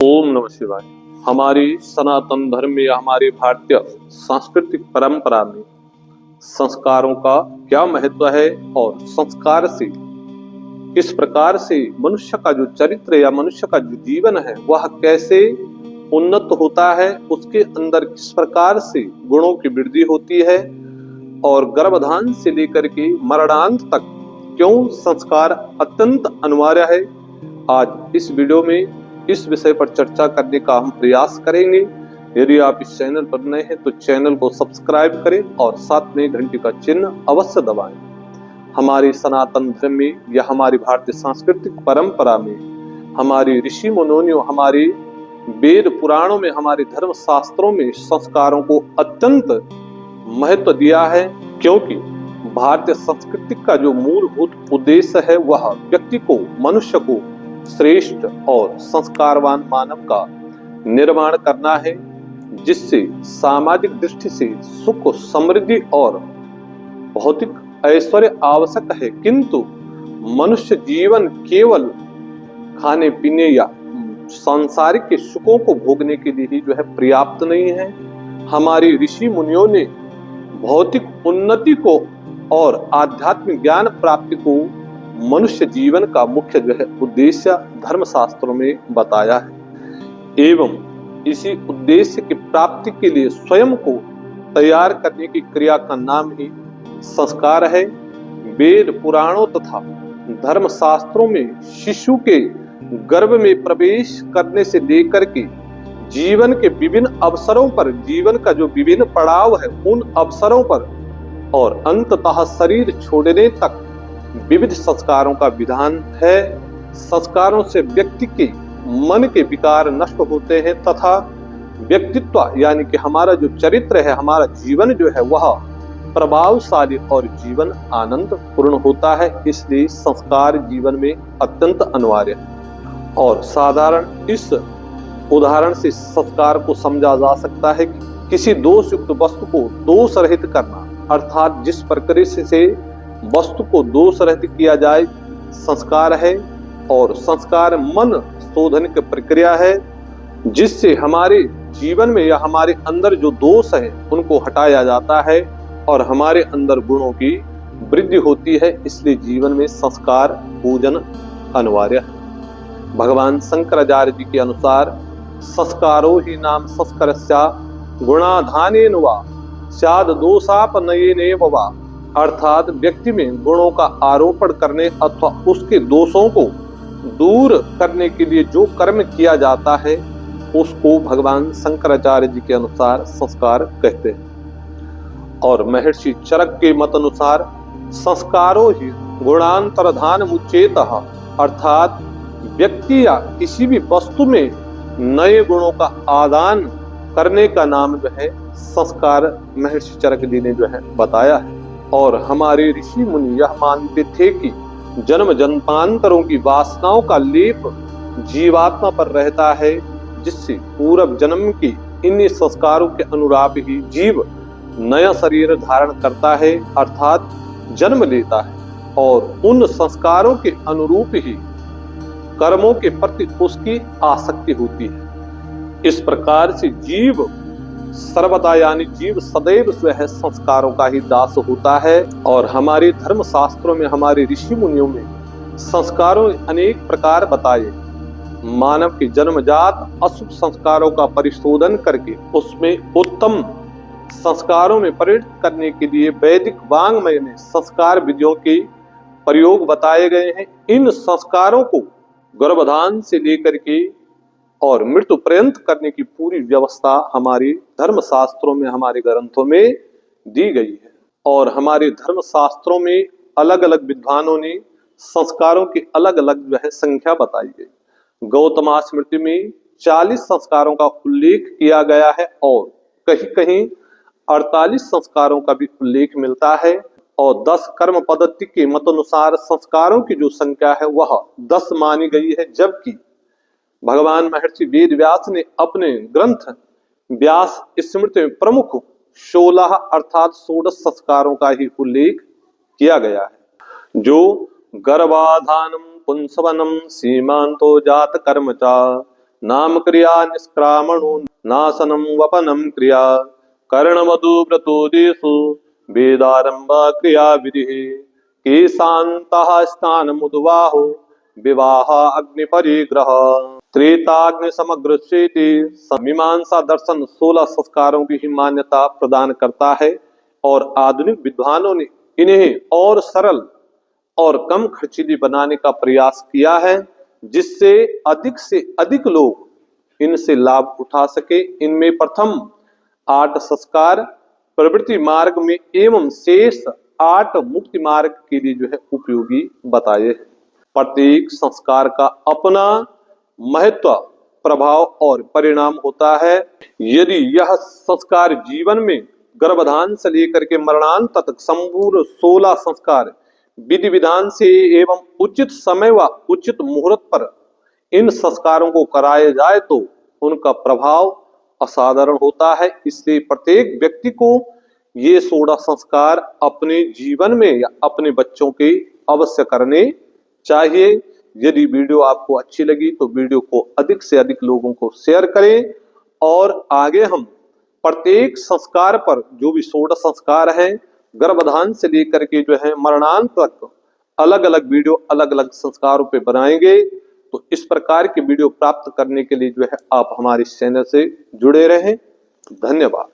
ओम नमः शिवाय। हमारी सनातन धर्म में या हमारी भारतीय सांस्कृतिक परंपरा में संस्कारों का क्या महत्व है और संस्कार से किस प्रकार से मनुष्य का जो चरित्र या मनुष्य का जो जीवन है वह कैसे उन्नत होता है, उसके अंदर किस प्रकार से गुणों की वृद्धि होती है और गर्भाधान से लेकर के मरणांत तक क्यों संस्कार अत्यंत अनिवार्य है। आज इस वीडियो में इस विषय पर चर्चा करने का हम प्रयास करेंगे। यदि आप इस चैनल पर नए हैं तो चैनल को सब्सक्राइब करें और साथ में घंटी का चिन्ह अवश्य दबाएं। हमारे सनातन धर्म में या हमारी भारतीय सांस्कृतिक परंपरा में हमारे ऋषि मुनियों, हमारे वेद पुराणों में, हमारे धर्म शास्त्रों में संस्कारों को अत्यंत महत्व दिया है, क्योंकि भारतीय संस्कृति का जो मूलभूत उद्देश्य है वह व्यक्ति को, मनुष्य को श्रेष्ठ और संस्कारवान मानव का निर्माण करना है, जिससे सामाजिक दृष्टि से सुख, समृद्धि और भौतिक ऐश्वर्य आवश्यक है, किंतु मनुष्य जीवन केवल खाने पीने या सांसारिक के सुखों को भोगने के लिए ही जो है पर्याप्त नहीं है। हमारे ऋषि मुनियों ने भौतिक उन्नति को और आध्यात्मिक ज्ञान प्राप्ति को मनुष्य जीवन का मुख्य जो है उद्देश्य धर्म शास्त्रों में बताया है, एवं इसी उद्देश्य की प्राप्ति के लिए स्वयं को तैयार करने की क्रिया का नाम ही संस्कार है। वेद पुराणों तथा धर्म शास्त्रों में शिशु के गर्भ में प्रवेश करने से लेकर के जीवन के विभिन्न अवसरों पर, जीवन का जो विभिन्न पड़ाव है उन अवसरों पर और अंततः शरीर छोड़ने तक विविध संस्कारों का विधान है। संस्कारों से व्यक्ति के मन के विकार नष्ट होते हैं तथा व्यक्तित्व यानी कि हमारा जो चरित्र है, हमारा जीवन जो है वह प्रभावशाली और जीवन आनंद पूर्ण होता है। इसलिए संस्कार जीवन में अत्यंत अनिवार्य है और साधारण इस उदाहरण से संस्कार को समझा जा सकता है कि किसी दोष युक्त वस्तु को दोष रहित करना, अर्थात जिस प्रकार से वस्तु को दोष रहित किया जाए संस्कार है, और संस्कार मन शोधन की प्रक्रिया है, जिससे हमारे जीवन में या हमारे अंदर जो दोष है उनको हटाया जाता है और हमारे अंदर गुणों की वृद्धि होती है। इसलिए जीवन में संस्कार पूजन अनिवार्य है। भगवान शंकराचार्य जी के अनुसार संस्कारो ही नाम संस्कारस्या गुणाधानेन वा स्याद दोषापनयनेव वा, अर्थात व्यक्ति में गुणों का आरोपण करने अथवा उसके दोषों को दूर करने के लिए जो कर्म किया जाता है उसको भगवान शंकराचार्य जी के अनुसार संस्कार कहते हैं। और महर्षि चरक के मत अनुसार संस्कारो ही गुणांतरधान मुच्येतः, अर्थात व्यक्ति या किसी भी वस्तु में नए गुणों का आदान करने का नाम जो है संस्कार महर्षि चरक जी ने जो है बताया है। और हमारे ऋषि मुनि यह मानते थे कि जन्म जन्मांतरों की वासनाओं का लेप जीवात्मा पर रहता है, जिससे पूर्व जन्म की इन संस्कारों के अनुरूप ही जीव नया शरीर धारण करता है, अर्थात जन्म लेता है, और उन संस्कारों के अनुरूप ही कर्मों के प्रति उसकी आसक्ति होती है। इस प्रकार से जीव सर्वदा यानी जीव सदैव स्वयं संस्कारों का ही दास होता है। और हमारे धर्म शास्त्रों में, हमारे ऋषि मुनियों में संस्कारों अनेक प्रकार बताए। मानव के जन्मजात अशुभ संस्कारों का परिशोधन करके उसमें उत्तम संस्कारों में परिणत करने के लिए वैदिक वाङ्मय में संस्कार विधियों के प्रयोग बताए गए हैं। इन संस्कारों को गर्भाधान से लेकर के और मृत्यु पर्यंत करने की पूरी व्यवस्था हमारे धर्म शास्त्रों में, हमारे ग्रंथों में दी गई है। और हमारे धर्म शास्त्रों में अलग अलग विद्वानों ने संस्कारों की अलग अलग जो है संख्या बताई गई। गौतम स्मृति में 40 संस्कारों का उल्लेख किया गया है और कहीं कहीं 48 संस्कारों का भी उल्लेख मिलता है। और 10 कर्म पद्धति के मत अनुसार संस्कारों की जो संख्या है वह 10 मानी गई है, जबकि भगवान महर्षि वेद व्यास ने अपने ग्रंथ व्यास स्मृति में प्रमुख 16 अर्थात 16 संस्कारों का ही उल्लेख किया गया है, जो गर्भाधानम पुंसवनम सीमांतो जात कर्मचा नाम क्रिया निष्क्रामणो नाशनम वपनम क्रिया कर्णमधु व्रतोदेशु वेदारंभ क्रिया विधि केशान्तः स्नानमुद्वाहो विवाह अग्नि परिग्रह त्रेताग्नि समग्र चेति मीमांसा दर्शन 16 संस्कारों की ही मान्यता प्रदान करता है और आधुनिक विद्वानों ने इन्हें और सरल और कम खर्चीली बनाने का प्रयास किया है, जिससे अधिक से अधिक लोग इनसे लाभ उठा सके। इनमें प्रथम 8 संस्कार प्रवृत्ति मार्ग में एवं शेष 8 मुक्ति मार्ग के लिए जो है उपयोगी बताए हैं। प्रत्येक संस्कार का अपना महत्व, प्रभाव और परिणाम होता है। यदि यह संस्कार जीवन में गर्भधान से लेकर के मरणांत तक संपूर्ण 16 संस्कार विधि विधान से एवं उचित समय व उचित मुहूर्त पर इन संस्कारों को कराया जाए तो उनका प्रभाव असाधारण होता है। इसलिए प्रत्येक व्यक्ति को ये 16 संस्कार अपने जीवन में या अपने बच्चों के अवश्य करने चाहिए। यदि वीडियो आपको अच्छी लगी तो वीडियो को अधिक से अधिक लोगों को शेयर करें और आगे हम प्रत्येक संस्कार पर जो भी 16 संस्कार हैं गर्भधान से लेकर के जो है मरणांत तक अलग अलग वीडियो अलग अलग संस्कारों पे बनाएंगे। तो इस प्रकार की वीडियो प्राप्त करने के लिए जो है आप हमारे चैनल से जुड़े रहें। धन्यवाद।